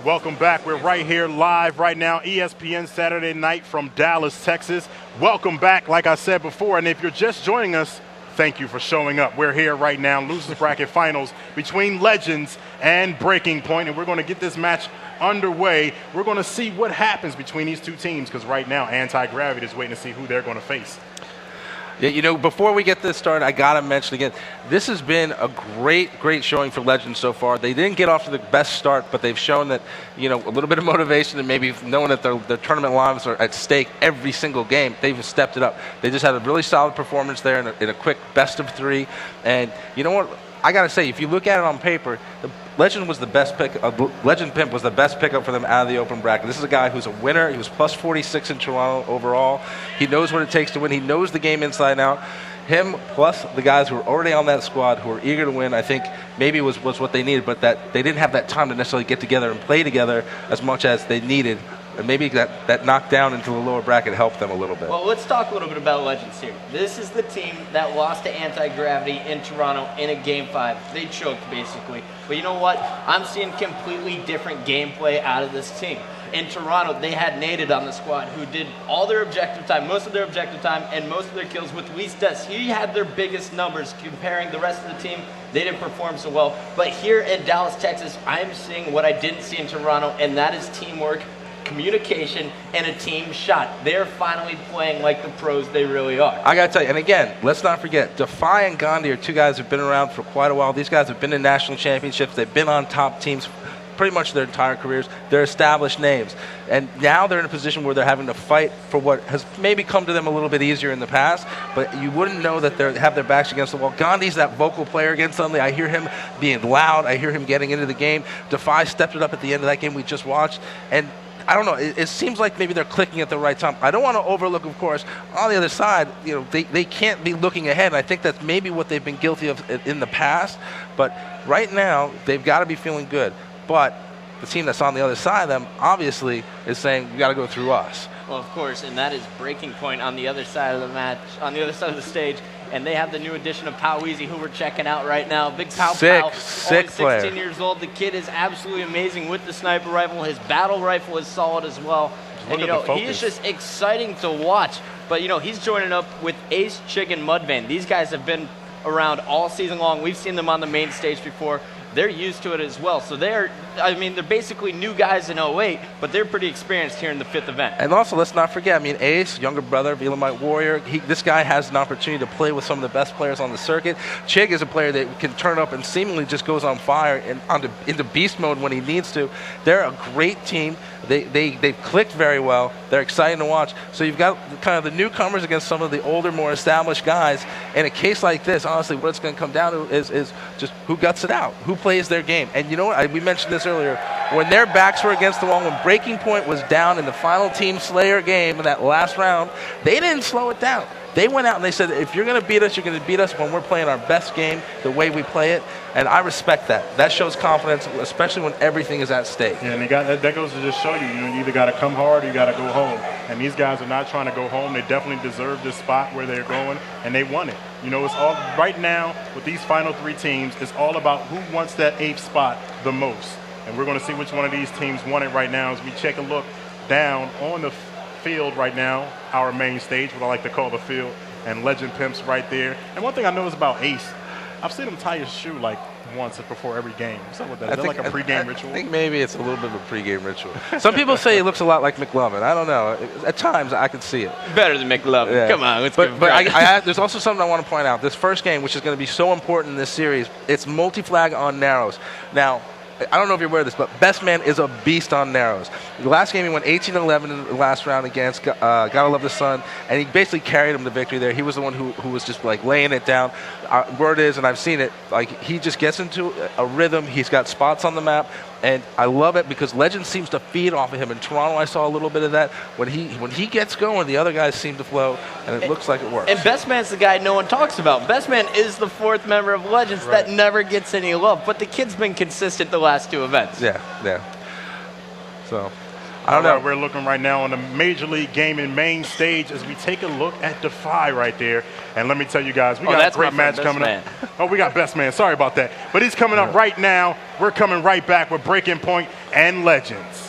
Welcome back. We're right here live right now, ESPN Saturday Night from Dallas, Texas. Welcome back, like I said before, and if you're just joining us, thank you for showing up. We're here right now, Losers Bracket Finals between Legendz and Breaking Point, and we're going to get this match underway. We're going to see what happens between these two teams, because right now, Anti-Gravity is waiting to see who they're going to face. Yeah, you know, before we get this started, I got to mention again, this has been a great showing for Legendz so far. They didn't get off to the best start, but they've shown that, you know, a little bit of motivation and maybe knowing that their tournament lives are at stake every single game, they've stepped it up. They just had a really solid performance there in a quick best of 3. And you know what? I got to say, if you look at it on paper, Legend was the best pick. Legend Pimp was the best pickup for them out of the open bracket. This is a guy who's a winner. He was plus 46 in Toronto overall. He knows what it takes to win. He knows the game inside and out. Him plus the guys who are already on that squad who are eager to win, I think maybe was what they needed, but that they didn't have that time to necessarily get together and play together as much as they needed. And maybe that knockdown into the lower bracket helped them a little bit. Well, let's talk a little bit about Legendz here. This is the team that lost to Anti-Gravity in Toronto in a Game 5. They choked, basically. But you know what? I'm seeing completely different gameplay out of this team. In Toronto, they had Naded on the squad, who did all their objective time, most of their objective time, and most of their kills with least deaths. He had their biggest numbers comparing the rest of the team. They didn't perform so well. But here in Dallas, Texas, I'm seeing what I didn't see in Toronto, and that is teamwork, communication, and a team shot. They're finally playing like the pros they really are. I got to tell you, and again, let's not forget, Defy and Gandhi are two guys who've been around for quite a while. These guys have been in national championships. They've been on top teams pretty much their entire careers. They're established names. And now they're in a position where they're having to fight for what has maybe come to them a little bit easier in the past, but you wouldn't know that they have their backs against the wall. Gandhi's that vocal player again suddenly. I hear him being loud. I hear him getting into the game. Defy stepped it up at the end of that game we just watched. And I don't know, it seems like maybe they're clicking at the right time. I don't want to overlook, of course, on the other side, you know, they can't be looking ahead. And I think that's maybe what they've been guilty of in the past. But right now, they've got to be feeling good. But the team that's on the other side of them, obviously, is saying, you got to go through us. Well, of course, and that is Breaking Point on the other side of the match, on the other side of the stage. And they have the new addition of Pow Weezy, who we're checking out right now. Big Pow Pow, only 16 years old. The kid is absolutely amazing with the sniper rifle. His battle rifle is solid as well. And, you know, he is just exciting to watch. But, you know, he's joining up with Ace, Chig, and Mudvayne. These guys have been around all season long. We've seen them on the main stage before. They're used to it as well. So they're basically new guys in 08, but they're pretty experienced here in the 5th event. And also, let's not forget, I mean, Ace, younger brother, Elamite Warrior, this guy has an opportunity to play with some of the best players on the circuit. Chig is a player that can turn up and seemingly just goes on fire and into beast mode when he needs to. They're a great team. They've clicked very well. They're exciting to watch. So you've got kind of the newcomers against some of the older, more established guys. In a case like this, honestly, what it's going to come down to is just who guts it out, who plays their game. And you know what? We mentioned this earlier. When their backs were against the wall, when Breaking Point was down in the final Team Slayer game in that last round, they didn't slow it down. They went out and they said, if you're going to beat us, you're going to beat us when we're playing our best game, the way we play it. And I respect that. That shows confidence, especially when everything is at stake. Yeah, and that goes to just show you, you either got to come hard or you got to go home. And these guys are not trying to go home. They definitely deserve this spot where they're going, and they won it. You know, it's all right now with these final 3 teams, it's all about who wants that 8th spot the most. And we're going to see which one of these teams won it right now as we take a look down on the field right now, our main stage, what I like to call the field, and Legend Pimp's right there. And one thing I know is about Ace, I've seen him tie his shoe like once before every game. What's up with that? Is that like a pregame ritual? I think maybe it's a little bit of a pregame ritual. Some people say it looks a lot like McLovin. I don't know. At times, I can see it. Better than McLovin. Yeah. Come on, let's give him But there's also something I want to point out. This first game, which is going to be so important in this series, it's multi-flag on narrows. Now, I don't know if you're aware of this, but Best Man is a beast on narrows. The last game he went 18-11 in the last round against Gotta Love the Sun, and he basically carried him to victory there. He was the one who was just like laying it down. Word is, and I've seen it, like he just gets into a rhythm. He's got spots on the map, and I love it because Legendz seems to feed off of him. In Toronto, I saw a little bit of that. When he gets going, the other guys seem to flow, and it looks like it works. And Best Man's the guy no one talks about. Best Man is the 4th member of Legendz that never gets any love, but the kid's been consistent the last 2 events. Yeah. So, I don't know. We're looking right now on the Major League Gaming main stage as we take a look at Defy right there. And let me tell you guys, we got a great match coming up. Oh, we got Best Man. Sorry about that. But he's coming up right now. We're coming right back with Breaking Point and Legendz.